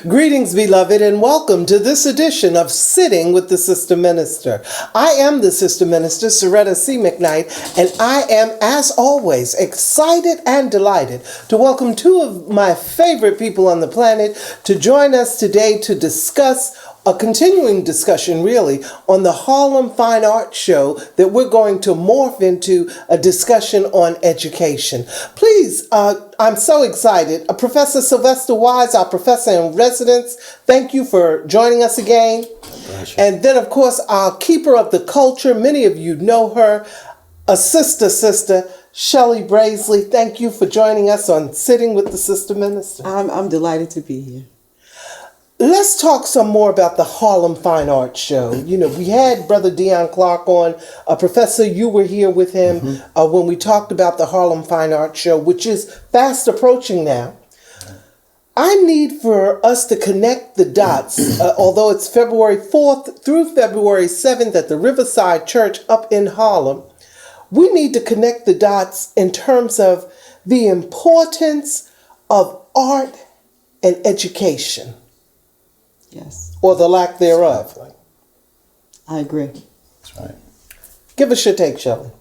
Greetings, beloved, and welcome to this edition of Sitting with the Sister Minister. I am the Sister Minister, Soretta C. McKnight, and I am, as always, excited and delighted to welcome two of my favorite people on the planet to join us today to discuss a continuing discussion, really, on the Harlem Fine Arts Show that we're going to morph into a discussion on education. Please, I'm so excited. Professor Sylvester Wise, our professor in residence, thank you for joining us again. And then, of course, our keeper of the culture, many of you know her, a sister, Shelley Brazley. Thank you for joining us on Sitting with the Sister Minister. I'm delighted to be here. Let's talk some more about the Harlem Fine Arts Show. You know, we had Brother Dion Clark on. Professor, you were here with him when we talked about the Harlem Fine Arts Show, which is fast approaching now. I need for us to connect the dots, although it's February 4th through February 7th at the Riverside Church up in Harlem. We need to connect the dots in terms of the importance of art and education. Yes. Or the lack thereof. I agree. That's right. Give us your take, Shelley.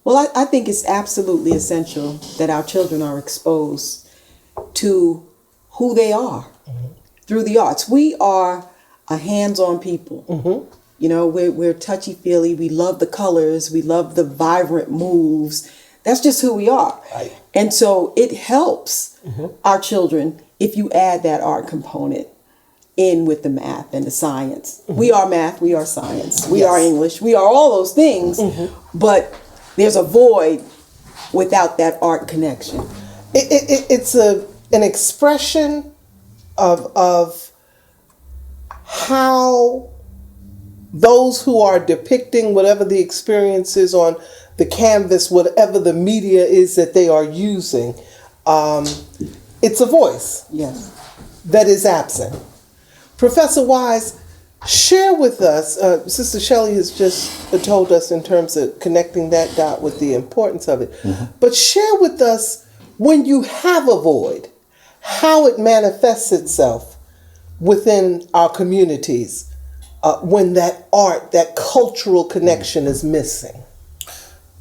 Well, I think it's absolutely essential that our children are exposed to who they are through the arts. We are a hands-on people. You know, we're touchy-feely. We love the colors. We love the vibrant moves. That's just who we are. Right. And so it helps our children if you add that art component in with the math and the science. We are math, we are science, we are English, we are all those things, but there's a void without that art connection. It's an expression of how those who are depicting whatever the experience is on the canvas, whatever the media is that they are using, it's a voice that is absent. Professor Wise, share with us, Sister Shelley has just told us in terms of connecting that dot with the importance of it, but share with us when you have a void, how it manifests itself within our communities when that art, that cultural connection is missing.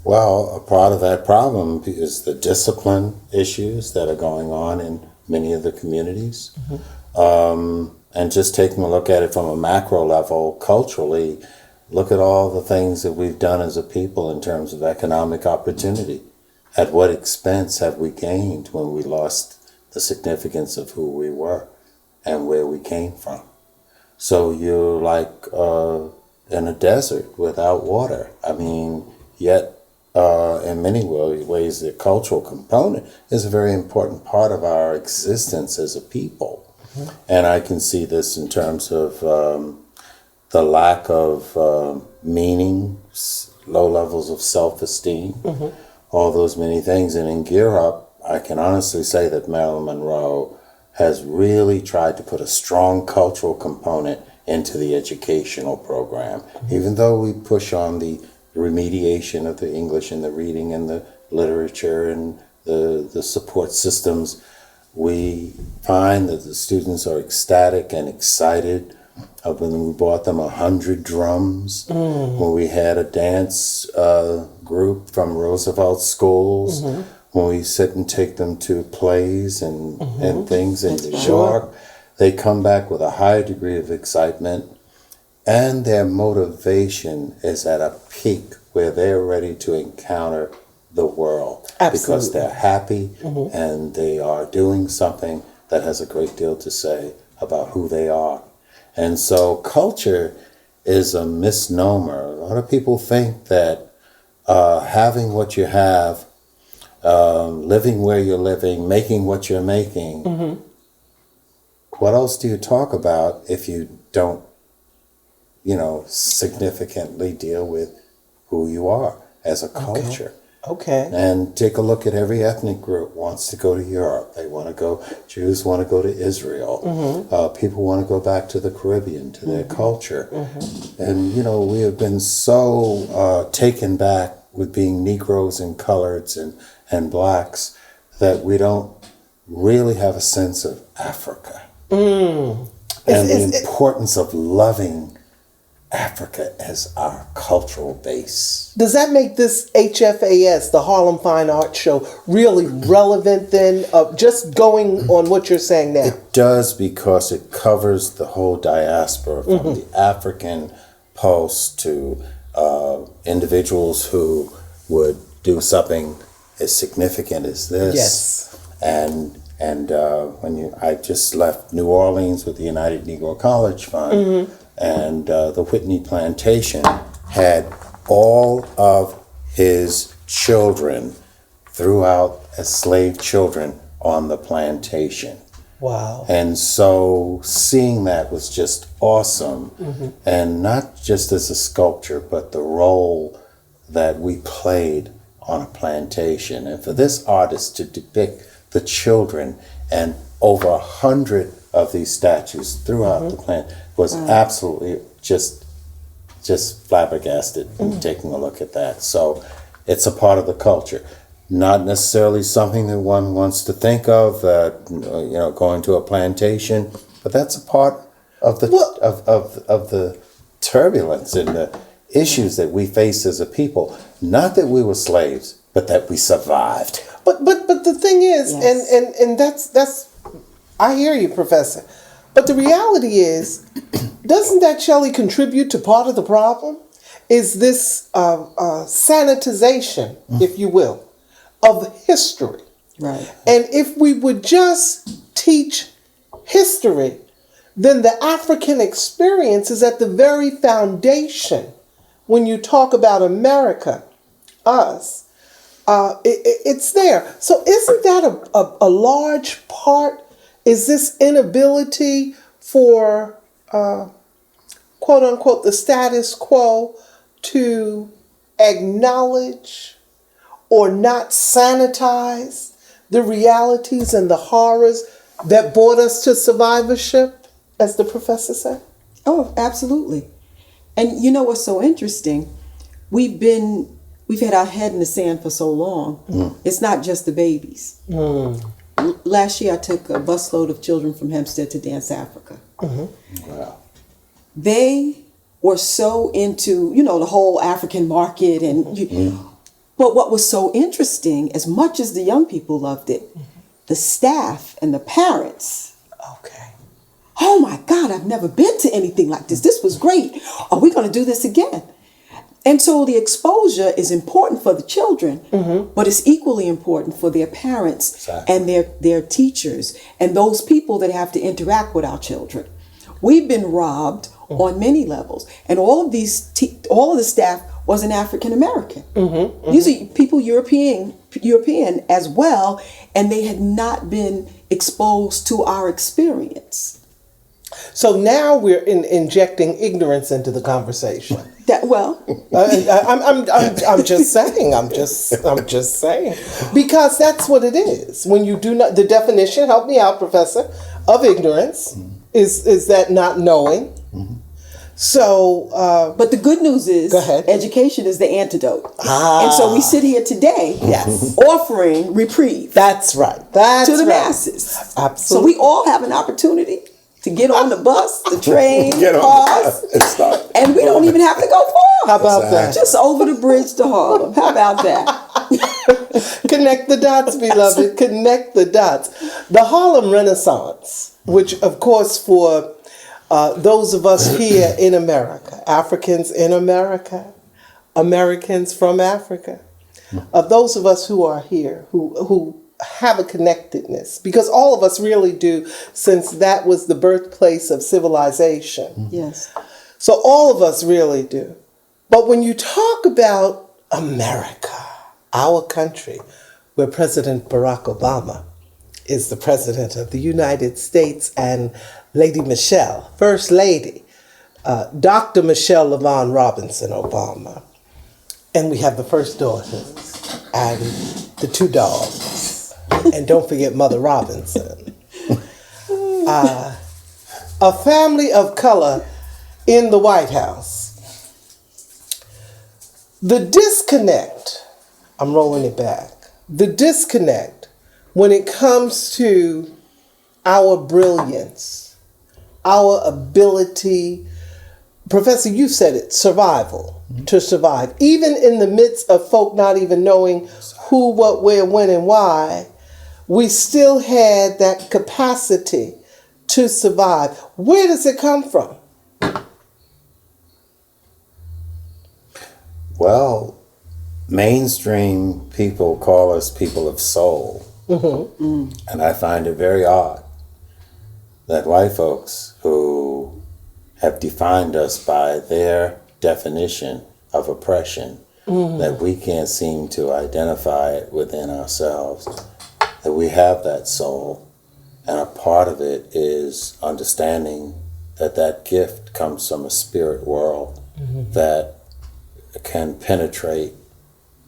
Well, a part of that problem is the discipline issues that are going on in many of the communities. And just taking a look at it from a macro level, culturally, look at all the things that we've done as a people in terms of economic opportunity. At what expense have we gained when we lost the significance of who we were and where we came from? So you're like in a desert without water. I mean, yet in many ways, the cultural component is a very important part of our existence as a people. And I can see this in terms of the lack of meaning, low levels of self-esteem, all those many things. And in Gear Up, I can honestly say that Marilyn Monroe has really tried to put a strong cultural component into the educational program. Even though we push on the remediation of the English and the reading and the literature and the support systems, we find that the students are ecstatic and excited. When we bought them 100 drums, when we had a dance group from Roosevelt schools, when we sit and take them to plays and things in New York, they come back with a high degree of excitement, and their motivation is at a peak where they're ready to encounter the world. Absolutely. Because they're happy and they are doing something that has a great deal to say about who they are. And so culture is a misnomer. A lot of people think that having what you have, living where you're living, making what you're making, what else do you talk about if you don't significantly deal with who you are as a culture. Okay. And take a look at every ethnic group wants to go to Europe. They want to go, Jews want to go to Israel. People want to go back to the Caribbean, to their culture. And, we have been so taken back with being Negroes and coloreds and blacks that we don't really have a sense of Africa. And the importance of loving Africa as our cultural base. Does that make this HFAS, the Harlem Fine Arts Show, really relevant then? Just going on what you're saying now. It does, because it covers the whole diaspora, from the African pulse to individuals who would do something as significant as this. Yes. And I just left New Orleans with the United Negro College Fund. And the Whitney Plantation had all of his children throughout as slave children on the plantation. Wow. And so seeing that was just awesome. And not just as a sculpture, but the role that we played on a plantation. And for this artist to depict the children, and over 100 of these statues throughout the plant, was absolutely just flabbergasted taking a look at that. So it's a part of the culture. Not necessarily something that one wants to think of, going to a plantation, but that's a part of the of the turbulence and the issues that we face as a people. Not that we were slaves, but that we survived. But the thing is, Yes. and that's I hear you, Professor. But the reality is, doesn't that, Shelley, contribute to part of the problem? Is this sanitization, if you will, of history. Right. And if we would just teach history, then the African experience is at the very foundation. When you talk about America, us, it's there. So isn't that a large part? Is this inability for, quote unquote, the status quo to acknowledge or not sanitize the realities and the horrors that brought us to survivorship, as the professor said? Oh, absolutely. And you know what's so interesting? We've had our head in the sand for so long. It's not just the babies. Last year I took a busload of children from Hempstead to Dance Africa. Wow. They were so into, the whole African market but what was so interesting, as much as the young people loved it, the staff and the parents. Okay. Oh my God, I've never been to anything like this. This was great. Are we going to do this again? And so the exposure is important for the children, but it's equally important for their parents and their teachers and those people that have to interact with our children. We've been robbed on many levels, and all of the staff wasn't African American. These are people European as well, and they had not been exposed to our experience. So now we're injecting ignorance into the conversation. I'm just saying. I'm just saying, because that's what it is. When you do not, the definition, help me out, Professor, of ignorance is that not knowing. So, but the good news is, go ahead. Education is the antidote. And so we sit here today, offering reprieve. That's right. To the masses. Absolutely. So we all have an opportunity to get on the bus, the train, cars, and we don't even have to go far. How about that? Just over the bridge to Harlem. How about that? Connect the dots, beloved. Connect the dots. The Harlem Renaissance, which, of course, for those of us here in America, Africans in America, Americans from Africa, those of us who are here, who have a connectedness, because all of us really do, since that was the birthplace of civilization. Yes. So all of us really do. But when you talk about America, our country, where President Barack Obama is the president of the United States and Lady Michelle, First Lady, Dr. Michelle LaVaughn Robinson Obama. And we have the first daughters and the two dogs. And don't forget Mother Robinson. A family of color in the White House. The disconnect, I'm rolling it back, the disconnect when it comes to our brilliance, our ability, Professor, you said it, survival, to survive. Even in the midst of folk not even knowing who, what, where, when, and why, we still had that capacity to survive. Where does it come from? Well, mainstream people call us people of soul. And I find it very odd that white folks who have defined us by their definition of oppression, that we can't seem to identify it within ourselves, that we have that soul. And a part of it is understanding that that gift comes from a spirit world that can penetrate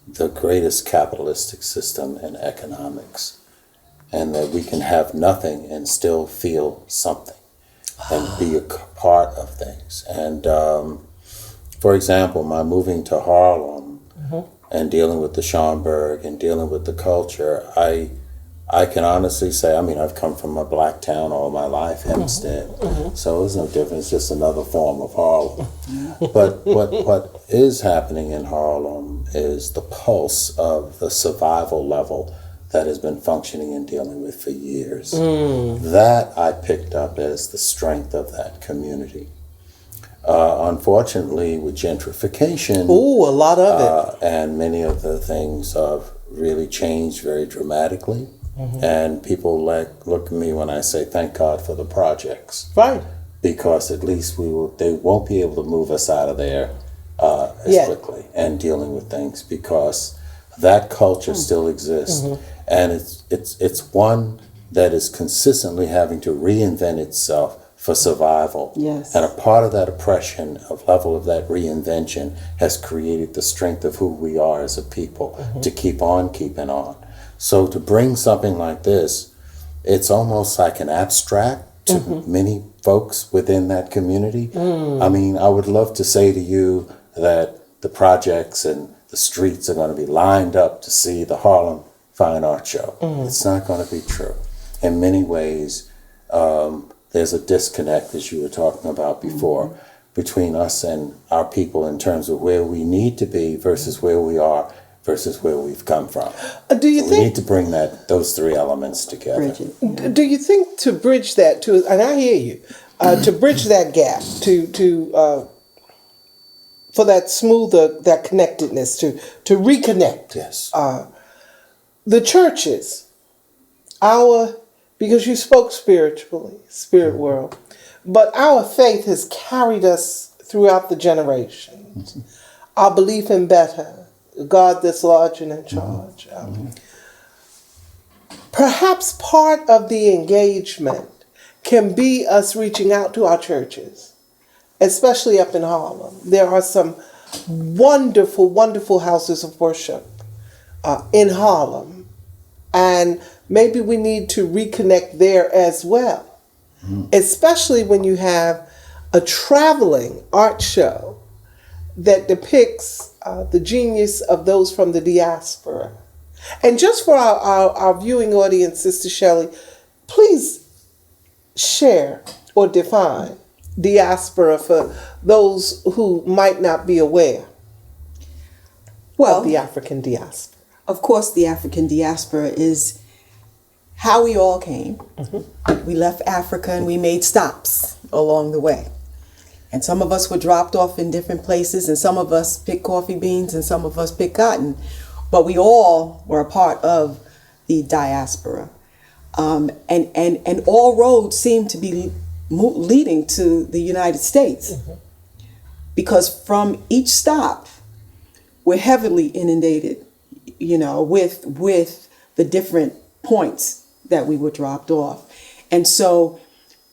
the greatest capitalistic system in economics, and that we can have nothing and still feel something and be a part of things. And for example, my moving to Harlem and dealing with the Schomburg and dealing with the culture, I can honestly say, I mean, I've come from a black town all my life, Hempstead, so there's no difference, just another form of Harlem. But what is happening in Harlem is the pulse of the survival level that has been functioning and dealing with for years. That I picked up as the strength of that community. Unfortunately, with gentrification, Ooh, a lot of it. and many of the things have really changed very dramatically. And people look at me when I say, thank God for the projects. Right. Because at least they won't be able to move us out of there as quickly and dealing with things, because that culture still exists. And it's one that is consistently having to reinvent itself for survival. Yes. And a part of that oppression, a level of that reinvention, has created the strength of who we are as a people to keep on keeping on. So to bring something like this, it's almost like an abstract to many folks within that community. I mean, I would love to say to you that the projects and the streets are going to be lined up to see the Harlem Fine Art Show. It's not going to be true. In many ways, there's a disconnect, as you were talking about before, between us and our people in terms of where we need to be versus where we are versus where we've come from. Do you So think we need to bring those three elements together. Bridget. Do you think to bridge that to, and I hear you, to bridge that gap, for that smoother, that connectedness, to reconnect, Yes. the churches, because you spoke spiritually, spirit world, but our faith has carried us throughout the generations. Our belief in better, God that's large and in charge. Perhaps part of the engagement can be us reaching out to our churches, especially up in Harlem. There are some wonderful, wonderful houses of worship in Harlem, and maybe we need to reconnect there as well, especially when you have a traveling art show that depicts the genius of those from the diaspora. And just for our viewing audience, Sister Shelley, please share or define diaspora for those who might not be aware of the African diaspora. Of course, the African diaspora is how we all came. We left Africa and we made stops along the way. And some of us were dropped off in different places, and some of us picked coffee beans, and some of us picked cotton. But we all were a part of the diaspora. And all roads seem to be leading to the United States. Because from each stop, we're heavily inundated, with the different points that we were dropped off. And so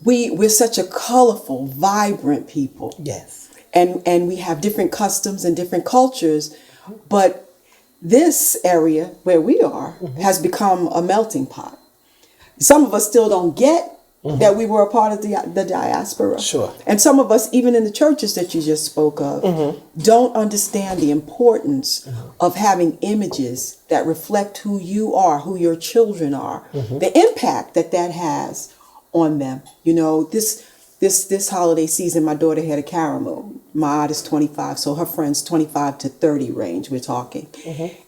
we're such a colorful, vibrant people. Yes. And we have different customs and different cultures, but this area where we are has become a melting pot. Some of us still don't get that we were a part of the diaspora. Sure. And some of us, even in the churches that you just spoke of, don't understand the importance of having images that reflect who you are, who your children are, the impact that has on them. You know, this holiday season, my daughter had a caramel. My odd is 25, so her friends 25 to 30 range, we're talking.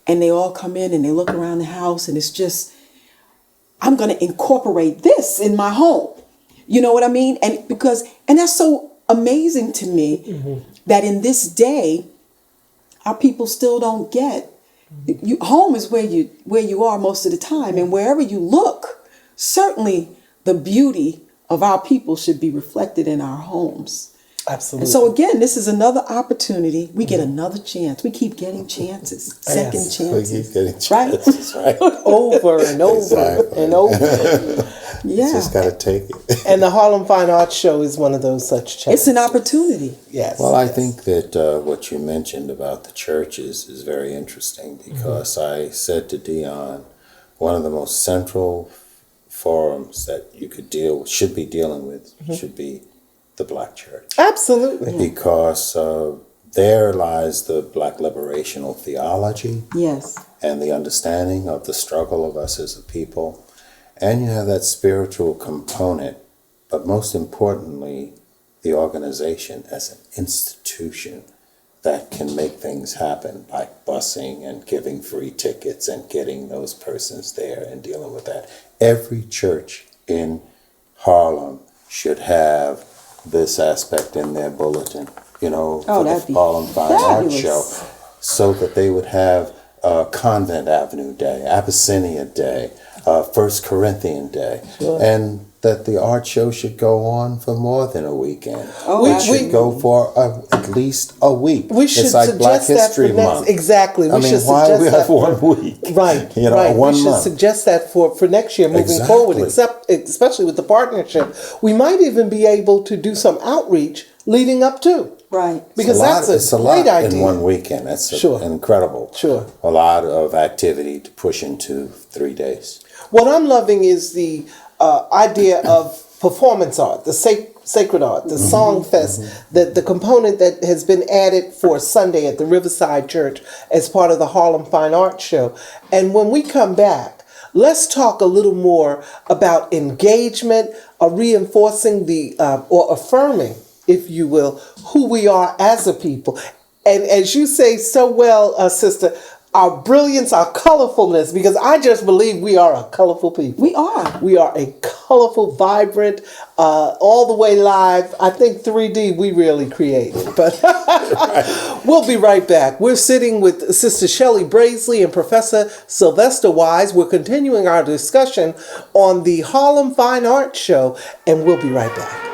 And they all come in and they look around the house, and it's just, I'm going to incorporate this in my home. You know what I mean? And that's so amazing to me that in this day, our people still don't get. Home is where you are most of the time, and wherever you look, certainly the beauty of our people should be reflected in our homes. Absolutely. And so again, this is another opportunity. We get another chance. We keep getting chances, second chances. We keep getting chances, right? Over and over and over. Yeah. Just got to take it. And the Harlem Fine Arts Show is one of those such chances. It's an opportunity. Yes. Well, I think that what you mentioned about the churches is very interesting, because I said to Dion, one of the most central forums that you should be dealing with should be the Black church. Absolutely. Because there lies the Black liberational theology. Yes. And the understanding of the struggle of us as a people. And you have that spiritual component, but most importantly, the organization as an institution that can make things happen, like busing and giving free tickets and getting those persons there and dealing with that. Every church in Harlem should have this aspect in their bulletin, for the Harlem Fine Arts Show, so that they would have Convent Avenue Day, Abyssinia Day, First Corinthian Day, and that the art show should go on for more than a weekend. It should go for at least a week. We should it's like suggest Black History that for Month. Exactly. Why do we have 1 week? Right. Right. 1 We should month. suggest that for next year moving forward, especially with the partnership. We might even be able to do some outreach leading up to. Right. Because it's a great lot idea. in 1 weekend. That's incredible. Sure. A lot of activity to push into 3 days. What I'm loving is the idea of performance art, the sacred art, the song fest, the component that has been added for Sunday at the Riverside Church as part of the Harlem Fine Arts Show. And when we come back, let's talk a little more about engagement, reinforcing or affirming, if you will, who we are as a people. And as you say so well, sister, our brilliance, our colorfulness, because I just believe we are a colorful people. We are. We are a colorful, vibrant, all the way live. I think 3D we really created. But we'll be right back. We're sitting with Sister Shelley Brazley and Professor Sylvester Wise. We're continuing our discussion on the Harlem Fine Arts Show, and we'll be right back.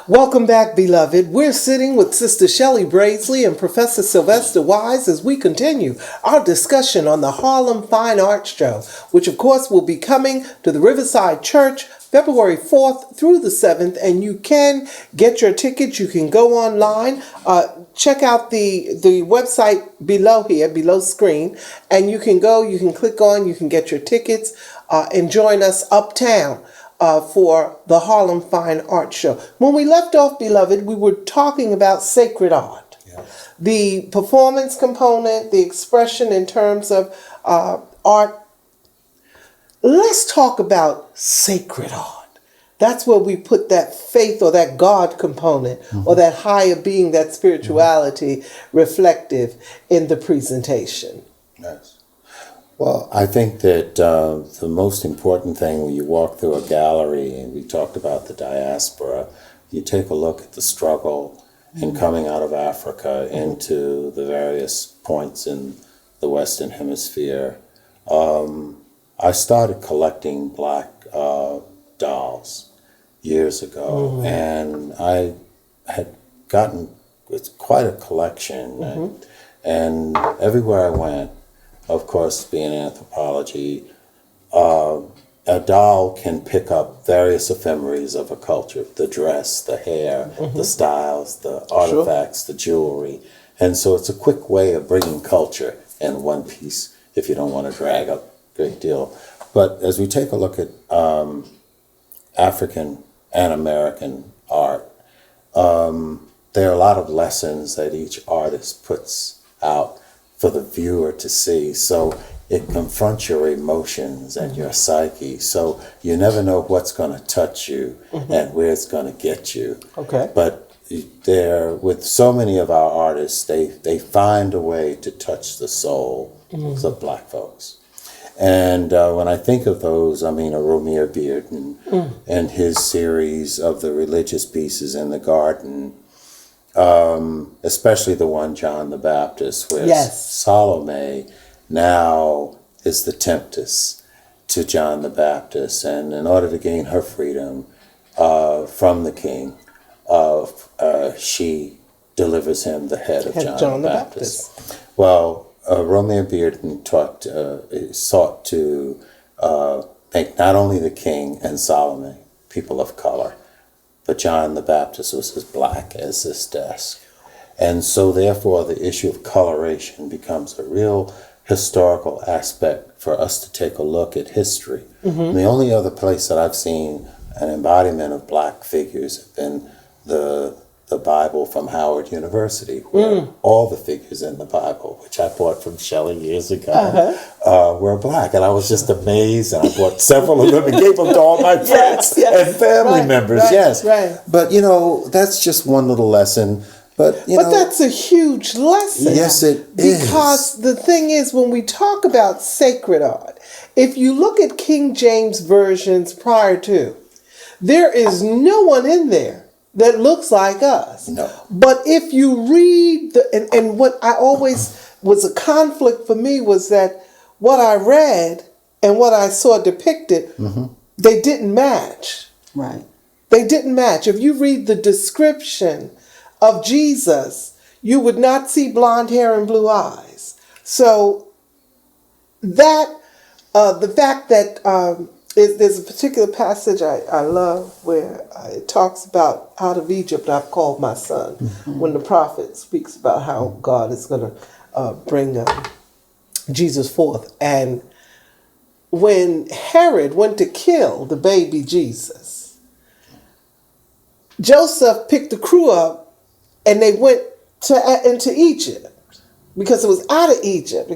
Welcome back, beloved. We're sitting with Sister Shelley Brazley and Professor Sylvester Wise as we continue our discussion on the Harlem Fine Arts Show, which of course will be coming to the Riverside Church February 4th through the 7th, and you can get your tickets. You can go online, check out the website below screen, and you can go, you can click on, you can get your tickets and join us uptown for the Harlem Fine Arts Show. When we left off, beloved, we were talking about sacred art. Yes. The performance component, the expression in terms of art. Let's talk about sacred art. that's where we put that faith or that God component or that higher being, that spirituality reflective in the presentation. Yes. Well, I think that the most important thing when you walk through a gallery, and we talked about the diaspora, you take a look at the struggle in coming out of Africa into the various points in the Western Hemisphere. I started collecting black dolls years ago, and I had gotten quite a collection, and everywhere I went, of course, being in anthropology, a doll can pick up various ephemeries of a culture, the dress, the hair, the styles, the artifacts, the jewelry. And so it's a quick way of bringing culture in one piece if you don't want to drag a great deal. But as we take a look at African and American art, there are a lot of lessons that each artist puts out for the viewer to see. So it confronts your emotions and your psyche. So you never know what's going to touch you and where it's going to get you. Okay. But there, with so many of our artists, they find a way to touch the soul of black folks. And when I think of those, I mean, a Romeo Bearden and his series of the religious pieces in the garden, especially the one John the Baptist, where Salome now is the temptress to John the Baptist. And in order to gain her freedom from the king, she delivers him the head of John the Baptist. Well, Romeo Bearden sought to make not only the king and Salome people of color, but John the Baptist was as black as this desk. And so therefore the issue of coloration becomes a real historical aspect for us to take a look at history. And the only other place that I've seen an embodiment of black figures have been the Bible from Howard University, where all the figures in the Bible, which I bought from Shelley years ago, were black. And I was just amazed, and I bought several of them and gave them to all my friends and family members. But, you know, that's just one little lesson. But that's a huge lesson. Yes, it is. Because the thing is, when we talk about sacred art, if you look at King James versions prior to, there is no one in there that looks like us. No. But if you read, and what I always was a conflict for me was that what I read and what I saw depicted, they didn't match. Right. They didn't match. If you read the description of Jesus, you would not see blonde hair and blue eyes. So that, the fact that there's a particular passage I love where it talks about out of Egypt I've called my son, when the prophet speaks about how God is going to bring Jesus forth. And when Herod went to kill the baby Jesus, Joseph picked the crew up and they went into Egypt because it was out of Egypt.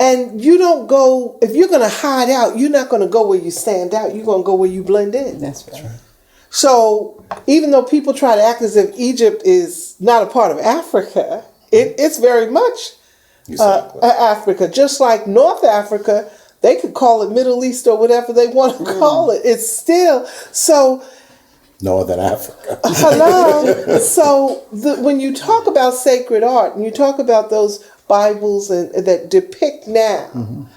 And you don't go, if you're going to hide out, you're not going to go where you stand out. You're going to go where you blend in. That's right. So even though people try to act as if Egypt is not a part of Africa, it's very much Africa. Just like North Africa, they could call it Middle East or whatever they want to call it. It's still, so... Northern Africa. Hello. So when you talk about sacred art and you talk about those Bibles that depict now,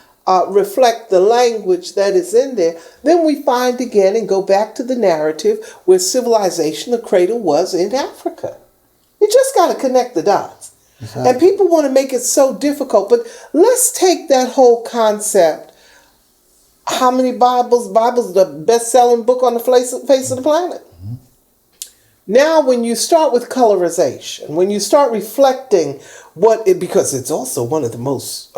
reflect the language that is in there, then we find again and go back to the narrative where civilization, the cradle, was in Africa. You just got to connect the dots. Exactly. And people want to make it so difficult, but let's take that whole concept. How many Bibles? Bible's the best-selling book on the face of the planet. Now, when you start with colorization, when you start reflecting because it's also one of the most,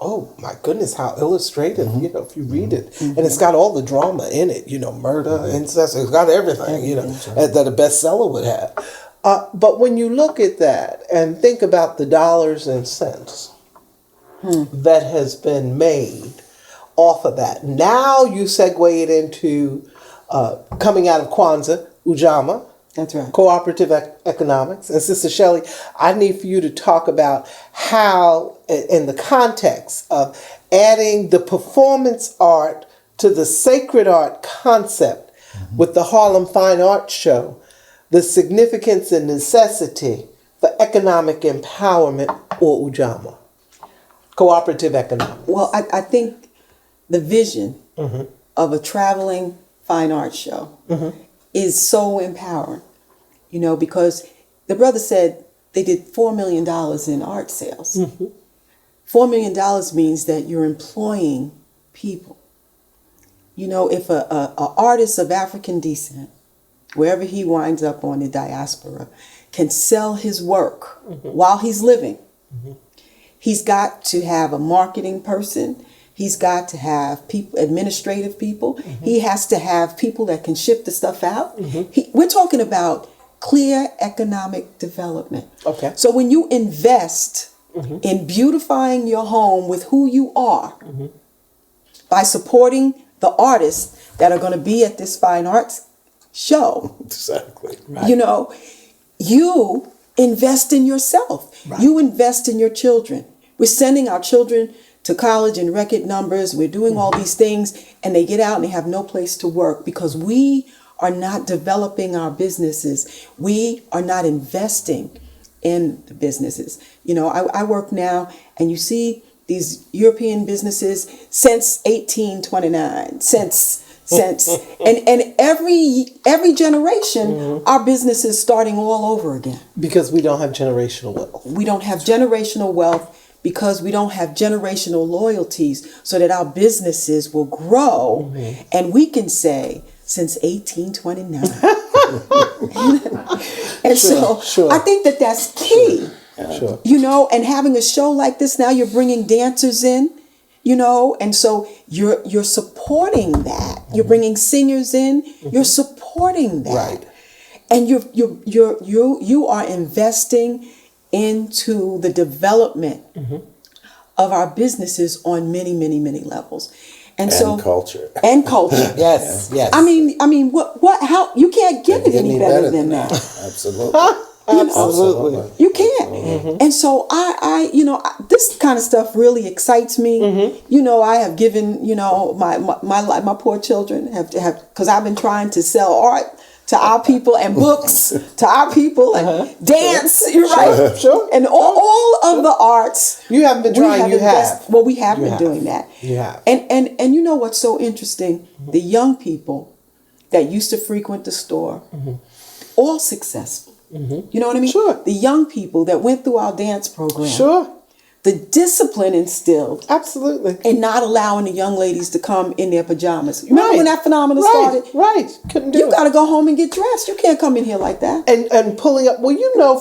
oh my goodness, how illustrative, if you read it. And it's got all the drama in it, murder, incest, it's got everything, that a bestseller would have. But when you look at that and think about the dollars and cents that has been made off of that, now you segue it into coming out of Kwanzaa, Ujamaa. That's right. Cooperative economics. And Sister Shelley, I need for you to talk about how, in the context of adding the performance art to the sacred art concept with the Harlem Fine Arts Show, the significance and necessity for economic empowerment or Ujamaa. Cooperative economics. Well, I think the vision of a traveling fine arts show is so empowering, because the brother said they did $4 million in art sales. $4 million means that you're employing people. If a artist of African descent, wherever he winds up on the diaspora, can sell his work while he's living, he's got to have a marketing person. He's got to have people, administrative people. He has to have people that can ship the stuff out. We're talking about clear economic development. Okay. So when you invest in beautifying your home with who you are, by supporting the artists that are going to be at this fine arts show, Exactly. Right. you invest in yourself. Right. You invest in your children. We're sending our children to college in record numbers. We're doing all these things, and they get out and they have no place to work because we are not developing our businesses. We are not investing in the businesses. I work now, and you see these European businesses since 1829, and every generation, our business is starting all over again. Because we don't have generational wealth. We don't have generational wealth because we don't have generational loyalties so that our businesses will grow. And we can say, since 1829. And Sure. I think that that's key. Sure. And having a show like this, now you're bringing dancers in, and so you're supporting that. You're bringing singers in. You're supporting that. Right. And you are investing into the development of our businesses on many, many, many levels. And so culture. And culture. Yes. I mean, how you can't get it any better than that. Absolutely. Absolutely. You can't. And so I this kind of stuff really excites me. I have given, my poor children have because I've been trying to sell art to our people and books to our people and dance, you're right? Sure. And all of the arts. You haven't been trying, you have. Well, we have been doing that. You have. And you know what's so interesting? The young people that used to frequent the store, all successful. You know what I mean? Sure. The young people that went through our dance program. Sure. The discipline instilled. Absolutely. And not allowing the young ladies to come in their pajamas. You remember when that phenomenon started? Right. Couldn't do it. You got to go home and get dressed. You can't come in here like that. And pulling up,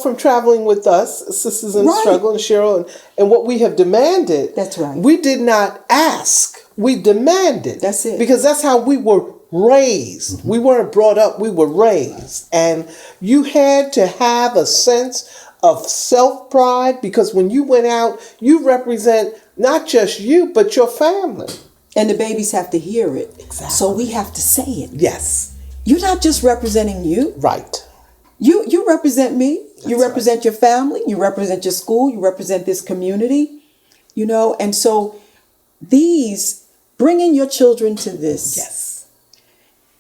from traveling with us, Sisters in Struggle and Cheryl, and what we have demanded. That's right. We did not ask. We demanded. That's it. Because that's how we were raised. We weren't brought up. We were raised. And you had to have a sense of self-pride, because when you went out, you represent not just you, but your family. And the babies have to hear it. Exactly. So we have to say it. Yes. You're not just representing you. Right. You represent me. You represent your family. You represent your school. You represent this community. And so bringing your children to this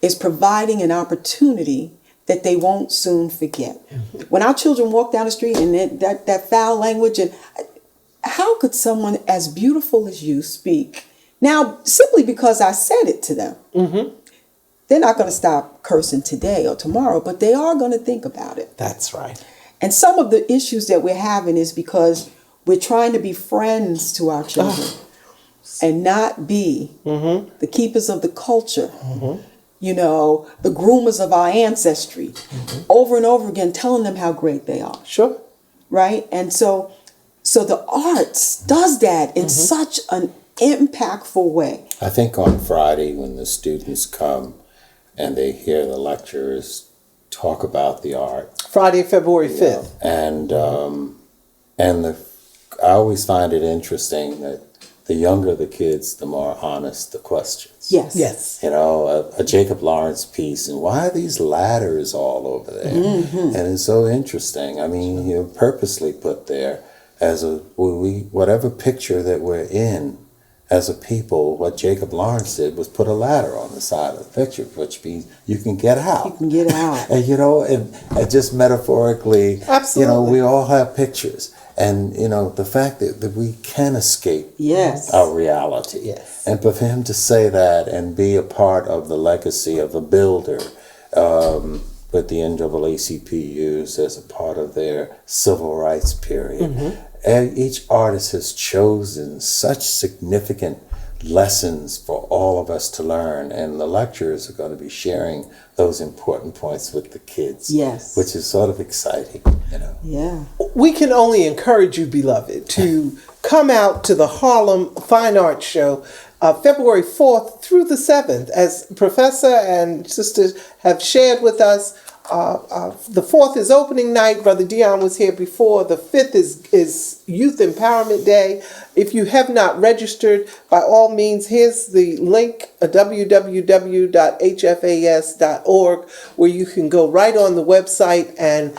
is providing an opportunity that they won't soon forget. When our children walk down the street and that foul language, and how could someone as beautiful as you speak? Now, simply because I said it to them, they're not going to stop cursing today or tomorrow, but they are going to think about it. That's right. And some of the issues that we're having is because we're trying to be friends to our children and not be the keepers of the culture. The groomers of our ancestry, over and over again, telling them how great they are. Sure. Right? And so the arts does that in such an impactful way. I think on Friday, when the students come and they hear the lecturers talk about the art. Friday, February 5th. I always find it interesting that the younger the kids, the more honest the questions. Yes. Yes. You know, a Jacob Lawrence piece, and why are these ladders all over there? And it's so interesting. I mean, you know, purposely put there as whatever picture that we're in as a people, what Jacob Lawrence did was put a ladder on the side of the picture, which means you can get out. You can get out. And, you know, and just metaphorically, Absolutely. you know, we all have pictures. And, you know, the fact that we can escape Yes. our reality. Yes. And for him to say that and be a part of the legacy of a builder, with the NAACP used as a part of their civil rights period. And each artist has chosen such significant lessons for all of us to learn, and the lecturers are going to be sharing those important points with the kids. Yes. Which is sort of exciting, you know. Yeah. We can only encourage you, beloved, to come out to the Harlem Fine Arts Show February 4th through the 7th. As Professor and Sister have shared with us, the 4th is opening night. Brother Dion was here before. The 5th is Youth Empowerment Day. If you have not registered, by all means, here's the link, www.hfas.org, where you can go right on the website and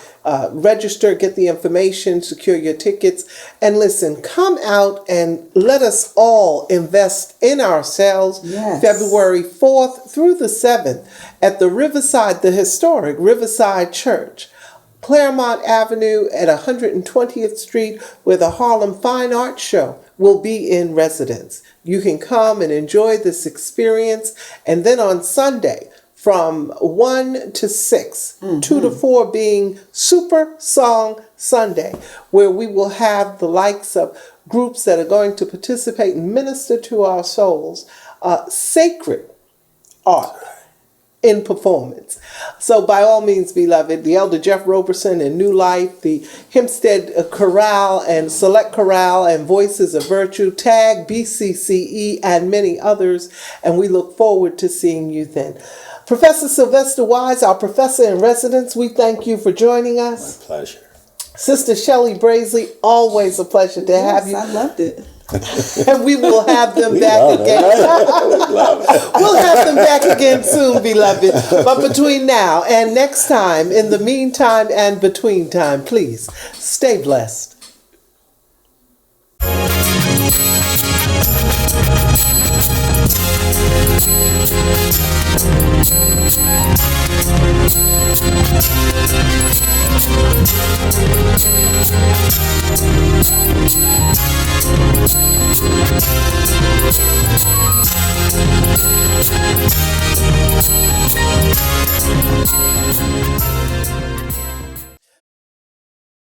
register, get the information, secure your tickets. And listen, come out and let us all invest in ourselves. Yes. February 4th through the 7th at the Riverside, the historic Riverside Church, Claremont Avenue at 120th Street, where the Harlem Fine Arts Show will be in residence. You can come and enjoy this experience. And then on Sunday, from 1 to 6, 2 to 4 being Super Song Sunday, where we will have the likes of groups that are going to participate and minister to our souls, sacred art in performance. So by all means, beloved, the Elder Jeff Roberson and New Life, the Hempstead Chorale and Select Chorale and Voices of Virtue, TAG, BCCE, and many others. And we look forward to seeing you then. Professor Sylvester Wise, our professor in residence, we thank you for joining us. My pleasure. Sister Shelley Brazley, always a pleasure to have you. I loved it. And we will have them back again. We'll have them back again soon, beloved. But between now and next time, in the meantime and between time, please stay blessed.